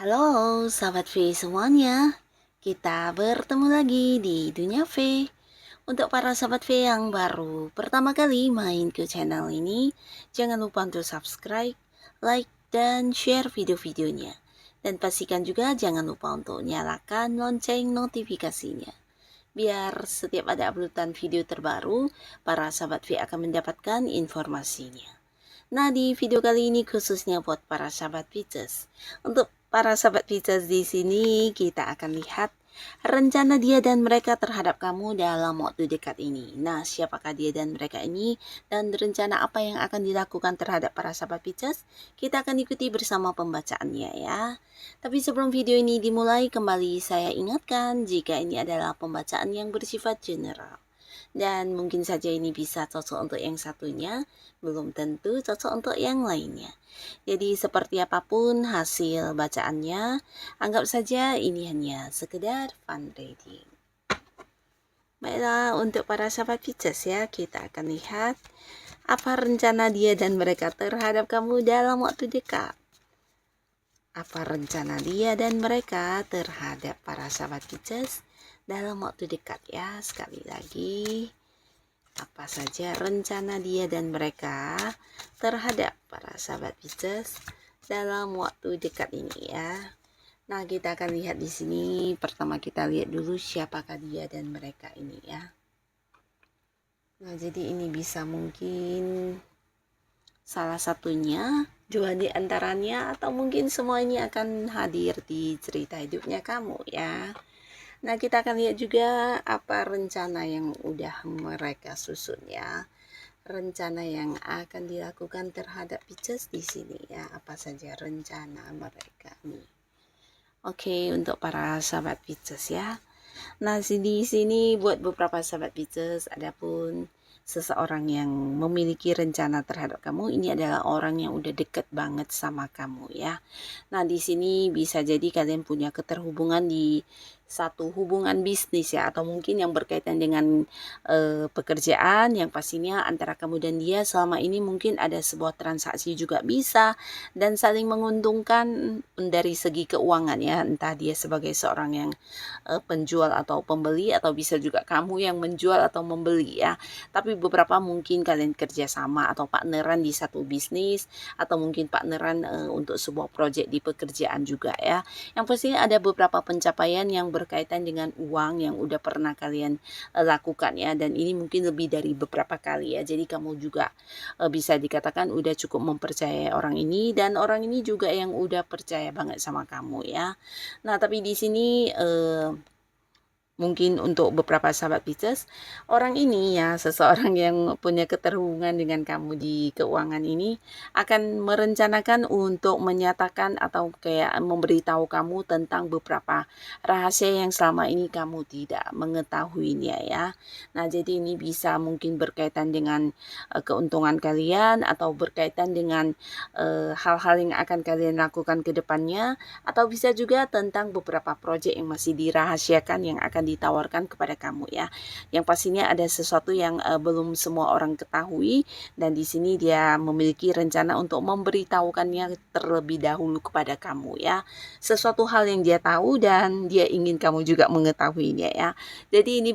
Halo sahabat V semuanya, kita bertemu lagi di Dunia V. Untuk para sahabat V yang baru pertama kali main ke channel ini, jangan lupa untuk subscribe, like, dan share video-videonya. Dan pastikan juga jangan lupa untuk nyalakan lonceng notifikasinya. Biar setiap ada uploadan video terbaru, para sahabat V akan mendapatkan informasinya. Nah, di video kali ini khususnya buat para sahabat Pisces. Untuk para sahabat Pisces di sini kita akan lihat rencana dia dan mereka terhadap kamu dalam waktu dekat ini. Nah, siapakah dia dan mereka ini dan rencana apa yang akan dilakukan terhadap para sahabat Pisces? Kita akan ikuti bersama pembacaannya ya. Tapi sebelum video ini dimulai, kembali saya ingatkan jika ini adalah pembacaan yang bersifat general. Dan mungkin saja ini bisa cocok untuk yang satunya, belum tentu cocok untuk yang lainnya. Jadi seperti apapun hasil bacaannya, anggap saja ini hanya sekedar fun reading. Baiklah, untuk para sahabat Pisces ya, kita akan lihat apa rencana dia dan mereka terhadap kamu dalam waktu dekat. Apa rencana dia dan mereka terhadap para sahabat Pisces dalam waktu dekat ya. Sekali lagi, apa saja rencana dia dan mereka terhadap para sahabat Pisces dalam waktu dekat ini ya. Nah, kita akan lihat di sini. Pertama kita lihat dulu siapakah dia dan mereka ini ya. Nah, jadi ini bisa mungkin salah satunya, dua di antaranya, atau mungkin semuanya akan hadir di cerita hidupnya kamu ya. Nah, kita akan lihat juga apa rencana yang udah mereka susun ya. Rencana yang akan dilakukan terhadap Pisces di sini ya. Apa saja rencana mereka nih. Oke, untuk para sahabat Pisces ya. Nah, di sini buat beberapa sahabat Pisces, adapun seseorang yang memiliki rencana terhadap kamu, ini adalah orang yang udah deket banget sama kamu ya. Nah, di sini bisa jadi kalian punya keterhubungan di satu hubungan bisnis ya, atau mungkin yang berkaitan dengan pekerjaan, yang pastinya antara kamu dan dia selama ini mungkin ada sebuah transaksi juga bisa, dan saling menguntungkan dari segi keuangan ya, entah dia sebagai seorang yang penjual atau pembeli, atau bisa juga kamu yang menjual atau membeli ya. Tapi beberapa mungkin kalian kerjasama atau partneran di satu bisnis, atau mungkin partneran untuk sebuah proyek di pekerjaan juga ya. Yang pastinya ada beberapa pencapaian yang berkaitan dengan uang yang udah pernah kalian lakukan ya, dan ini mungkin lebih dari beberapa kali ya. Jadi kamu juga bisa dikatakan udah cukup mempercayai orang ini, dan orang ini juga yang udah percaya banget sama kamu ya. Nah, tapi di sini mungkin untuk beberapa sahabat Pisces, orang ini ya, seseorang yang punya keterhubungan dengan kamu di keuangan ini akan merencanakan untuk menyatakan atau kayak memberitahu kamu tentang beberapa rahasia yang selama ini kamu tidak mengetahuinya ya. Nah, jadi ini bisa mungkin berkaitan dengan keuntungan kalian, atau berkaitan dengan hal-hal yang akan kalian lakukan ke depannya, atau bisa juga tentang beberapa proyek yang masih dirahasiakan yang akan ditawarkan kepada kamu ya. Yang pastinya ada sesuatu yang belum semua orang ketahui, dan di sini dia memiliki rencana untuk memberitahukannya terlebih dahulu kepada kamu ya. Sesuatu hal yang dia tahu dan dia ingin kamu juga mengetahuinya ya. Jadi ini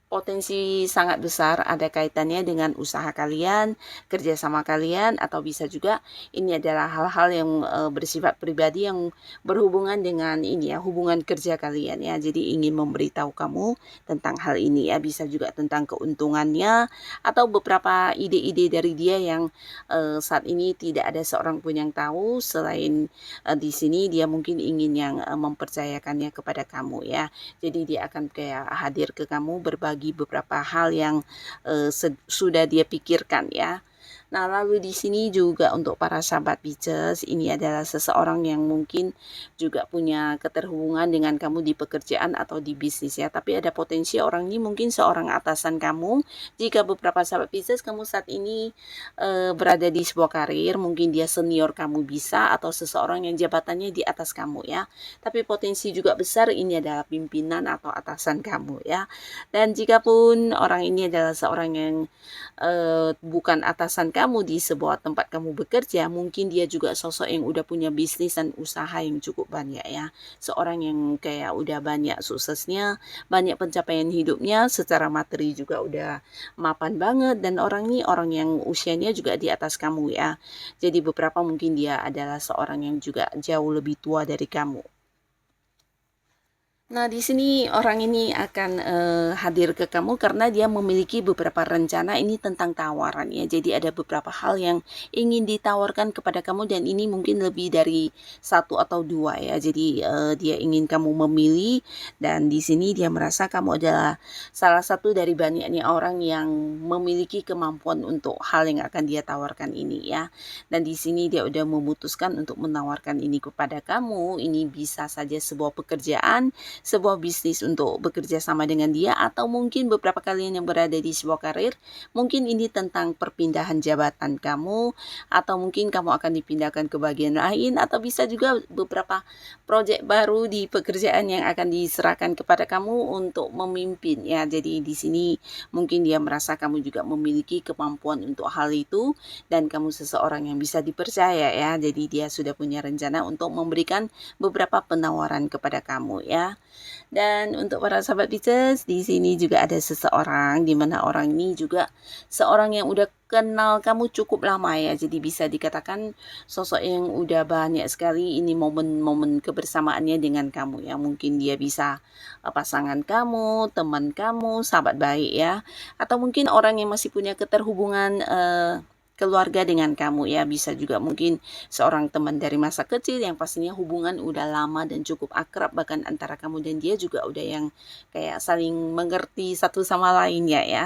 potensi sangat besar ada kaitannya dengan usaha kalian, kerjasama kalian, atau bisa juga ini adalah hal-hal yang bersifat pribadi yang berhubungan dengan ini ya, hubungan kerja kalian ya. Jadi ingin memberitahu kamu tentang hal ini ya, bisa juga tentang keuntungannya, atau beberapa ide-ide dari dia yang saat ini tidak ada seorang pun yang tahu selain di sini dia mungkin ingin yang mempercayakannya kepada kamu ya. Jadi dia akan kayak hadir ke kamu berbagi beberapa hal yang sudah dia pikirkan ya. Nah, lalu di sini juga untuk para sahabat Pisces, ini adalah seseorang yang mungkin juga punya keterhubungan dengan kamu di pekerjaan atau di bisnis ya. Tapi ada potensi orang ini mungkin seorang atasan kamu. Jika beberapa sahabat Pisces kamu saat ini berada di sebuah karir, mungkin dia senior kamu bisa atau seseorang yang jabatannya di atas kamu ya. Tapi potensi juga besar ini adalah pimpinan atau atasan kamu ya. Dan jika pun orang ini adalah seorang yang bukan atasan kamu di sebuah tempat kamu bekerja, mungkin dia juga sosok yang udah punya bisnis dan usaha yang cukup banyak ya. Seorang yang kayak udah banyak suksesnya, banyak pencapaian hidupnya, secara materi juga udah mapan banget, dan orang ini orang yang usianya juga di atas kamu ya. Jadi beberapa mungkin dia adalah seorang yang juga jauh lebih tua dari kamu. Nah, di sini orang ini akan hadir ke kamu karena dia memiliki beberapa rencana ini tentang tawaran ya. Jadi ada beberapa hal yang ingin ditawarkan kepada kamu dan ini mungkin lebih dari satu atau dua ya. Jadi dia ingin kamu memilih dan di sini dia merasa kamu adalah salah satu dari banyaknya orang yang memiliki kemampuan untuk hal yang akan dia tawarkan ini ya. Dan di sini dia udah memutuskan untuk menawarkan ini kepada kamu. Ini bisa saja sebuah pekerjaan, sebuah bisnis untuk bekerja sama dengan dia, atau mungkin beberapa kalian yang berada di sebuah karir, mungkin ini tentang perpindahan jabatan kamu, atau mungkin kamu akan dipindahkan ke bagian lain, atau bisa juga beberapa proyek baru di pekerjaan yang akan diserahkan kepada kamu untuk memimpin ya. Jadi di sini mungkin dia merasa kamu juga memiliki kemampuan untuk hal itu dan kamu seseorang yang bisa dipercaya ya. Jadi dia sudah punya rencana untuk memberikan beberapa penawaran kepada kamu ya. Dan untuk para sahabat Pisces, di sini juga ada seseorang di mana orang ini juga seorang yang udah kenal kamu cukup lama ya. Jadi bisa dikatakan sosok yang udah banyak sekali ini momen-momen kebersamaannya dengan kamu ya. Mungkin dia bisa pasangan kamu, teman kamu, sahabat baik ya. Atau mungkin orang yang masih punya keterhubungan keluarga dengan kamu ya. Bisa juga mungkin seorang teman dari masa kecil yang pastinya hubungan udah lama dan cukup akrab, bahkan antara kamu dan dia juga udah yang kayak saling mengerti satu sama lainnya ya.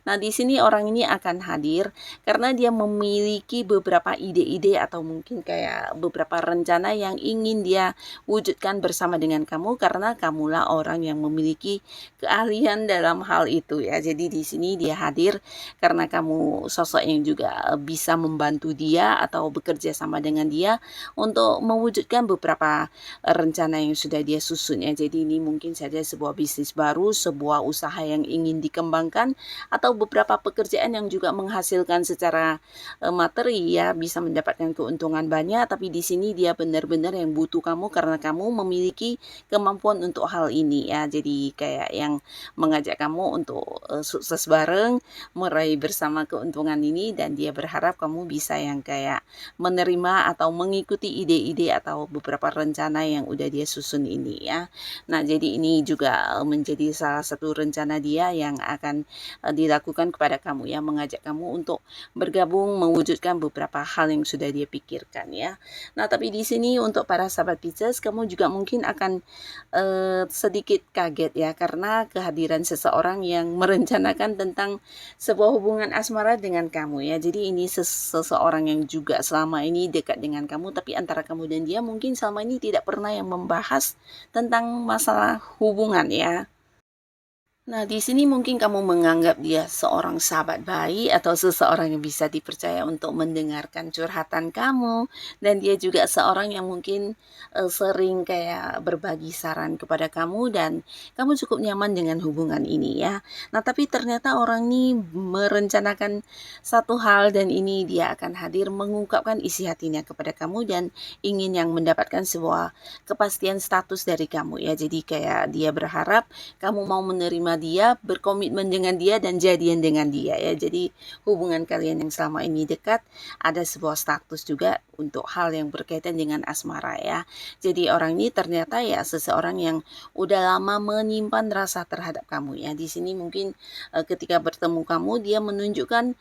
Nah, di sini orang ini akan hadir karena dia memiliki beberapa ide-ide atau mungkin kayak beberapa rencana yang ingin dia wujudkan bersama dengan kamu karena kamulah orang yang memiliki keahlian dalam hal itu ya. Jadi di sini dia hadir karena kamu sosok yang juga bisa membantu dia atau bekerja sama dengan dia untuk mewujudkan beberapa rencana yang sudah dia susun ya. Jadi ini mungkin saja sebuah bisnis baru, sebuah usaha yang ingin dikembangkan, atau beberapa pekerjaan yang juga menghasilkan secara materi ya, bisa mendapatkan keuntungan banyak, tapi di sini dia benar-benar yang butuh kamu karena kamu memiliki kemampuan untuk hal ini ya. Jadi kayak yang mengajak kamu untuk sukses bareng, meraih bersama keuntungan ini, dan dia berharap kamu bisa yang kayak menerima atau mengikuti ide-ide atau beberapa rencana yang udah dia susun ini ya. Nah, jadi ini juga menjadi salah satu rencana dia yang akan dilakukan kepada kamu ya, mengajak kamu untuk bergabung mewujudkan beberapa hal yang sudah dia pikirkan ya. Nah, tapi di sini untuk para sahabat Pisces, kamu juga mungkin akan sedikit kaget ya karena kehadiran seseorang yang merencanakan tentang sebuah hubungan asmara dengan kamu ya. Jadi ini seseorang yang juga selama ini dekat dengan kamu, tapi antara kamu dan dia mungkin selama ini tidak pernah yang membahas tentang masalah hubungan ya. Nah, di sini mungkin kamu menganggap dia seorang sahabat baik atau seseorang yang bisa dipercaya untuk mendengarkan curhatan kamu, dan dia juga seorang yang mungkin sering kayak berbagi saran kepada kamu dan kamu cukup nyaman dengan hubungan ini ya. Nah, tapi ternyata orang ini merencanakan satu hal dan ini dia akan hadir mengungkapkan isi hatinya kepada kamu dan ingin yang mendapatkan sebuah kepastian status dari kamu ya. Jadi kayak dia berharap kamu mau menerima dia, berkomitmen dengan dia, dan jadian dengan dia ya. Jadi hubungan kalian yang selama ini dekat ada sebuah status juga untuk hal yang berkaitan dengan asmara ya. Jadi orang ini ternyata ya seseorang yang udah lama menyimpan rasa terhadap kamu ya. Di sini mungkin ketika bertemu kamu dia menunjukkan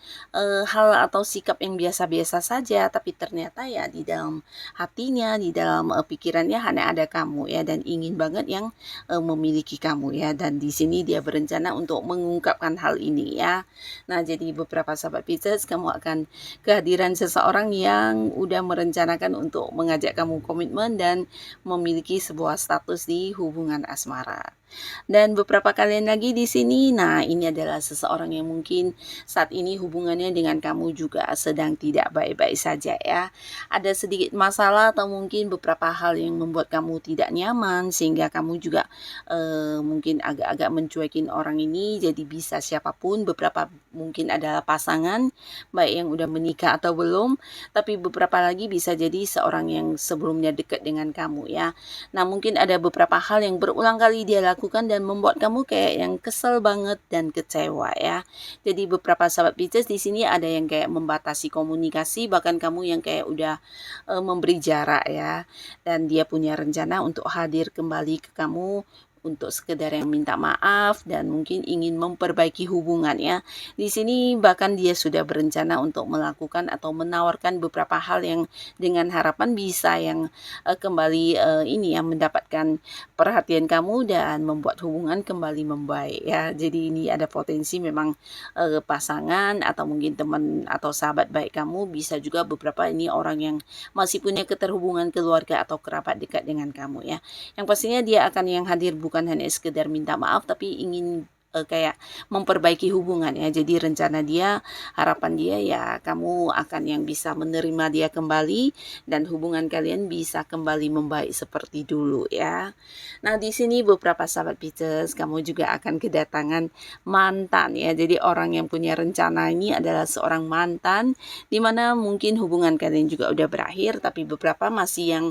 hal atau sikap yang biasa-biasa saja, tapi ternyata ya di dalam hatinya, di dalam pikirannya hanya ada kamu ya, dan ingin banget yang memiliki kamu ya. Dan di sini dia sudah berencana untuk mengungkapkan hal ini ya. Nah, jadi beberapa sahabat Pisces, kamu akan kehadiran seseorang yang udah merencanakan untuk mengajak kamu komitmen dan memiliki sebuah status di hubungan asmara. Dan beberapa kalian lagi di sini, nah ini adalah seseorang yang mungkin saat ini hubungannya dengan kamu juga sedang tidak baik-baik saja ya. Ada sedikit masalah atau mungkin beberapa hal yang membuat kamu tidak nyaman sehingga kamu juga mungkin agak-agak mencuekin orang ini. Jadi bisa siapapun, beberapa mungkin adalah pasangan baik yang udah menikah atau belum, tapi beberapa lagi bisa jadi seorang yang sebelumnya dekat dengan kamu ya. Nah, mungkin ada beberapa hal yang berulang kali dia lakukan dan membuat kamu kayak yang kesel banget dan kecewa ya. Jadi beberapa sahabat Pisces di sini ada yang kayak membatasi komunikasi, bahkan kamu yang kayak udah memberi jarak ya. Dan dia punya rencana untuk hadir kembali ke kamu untuk sekedar yang minta maaf dan mungkin ingin memperbaiki hubungannya. Di sini bahkan dia sudah berencana untuk melakukan atau menawarkan beberapa hal yang dengan harapan bisa yang kembali ini ya mendapatkan perhatian kamu dan membuat hubungan kembali membaik ya. Jadi ini ada potensi memang pasangan atau mungkin teman atau sahabat baik kamu, bisa juga beberapa ini orang yang masih punya keterhubungan keluarga atau kerabat dekat dengan kamu ya. Yang pastinya dia akan yang hadir bukan hanya sekedar minta maaf, tapi ingin kayak memperbaiki hubungan ya. Jadi rencana dia, harapan dia ya kamu akan yang bisa menerima dia kembali dan hubungan kalian bisa kembali membaik seperti dulu ya. Nah, di sini beberapa sahabat Pisces, kamu juga akan kedatangan mantan ya. Jadi orang yang punya rencana ini adalah seorang mantan, dimana mungkin hubungan kalian juga udah berakhir, tapi beberapa masih yang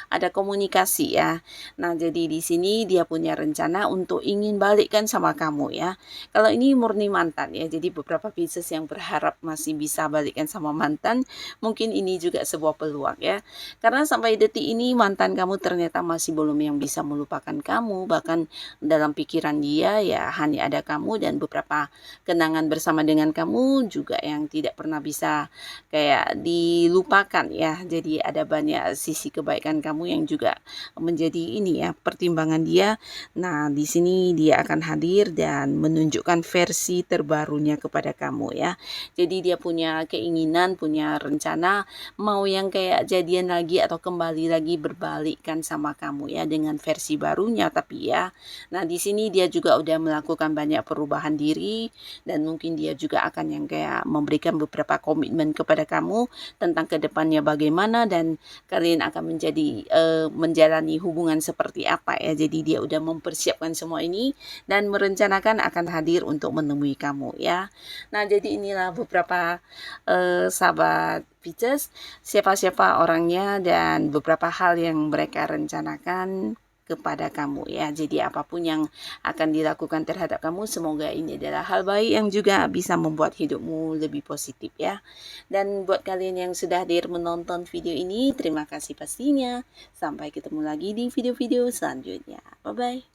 ada komunikasi ya. Nah, jadi di sini dia punya rencana untuk ingin balikkan sama kamu ya. Kalau ini murni mantan ya, jadi beberapa Pisces yang berharap masih bisa balikan sama mantan, mungkin ini juga sebuah peluang ya. Karena sampai detik ini mantan kamu ternyata masih belum yang bisa melupakan kamu, bahkan dalam pikiran dia ya hanya ada kamu dan beberapa kenangan bersama dengan kamu juga yang tidak pernah bisa kayak dilupakan ya. Jadi ada banyak sisi kebaikan kamu yang juga menjadi ini ya pertimbangan dia. Nah, di sini dia akan hadir dan menunjukkan versi terbarunya kepada kamu ya. Jadi dia punya keinginan, punya rencana mau yang kayak jadian lagi atau kembali lagi berbalikkan sama kamu ya dengan versi barunya tapi ya. Nah, di sini dia juga udah melakukan banyak perubahan diri dan mungkin dia juga akan yang kayak memberikan beberapa komitmen kepada kamu tentang kedepannya bagaimana dan kalian akan menjadi menjalani hubungan seperti apa ya. Jadi dia udah mempersiapkan semua ini dan merencanakan akan hadir untuk menemui kamu ya. Nah, jadi inilah beberapa sahabat Pisces, siapa-siapa orangnya dan beberapa hal yang mereka rencanakan kepada kamu ya. Jadi apapun yang akan dilakukan terhadap kamu, semoga ini adalah hal baik yang juga bisa membuat hidupmu lebih positif ya. Dan buat kalian yang sudah hadir menonton video ini, terima kasih pastinya. Sampai ketemu lagi di video-video selanjutnya. Bye-bye.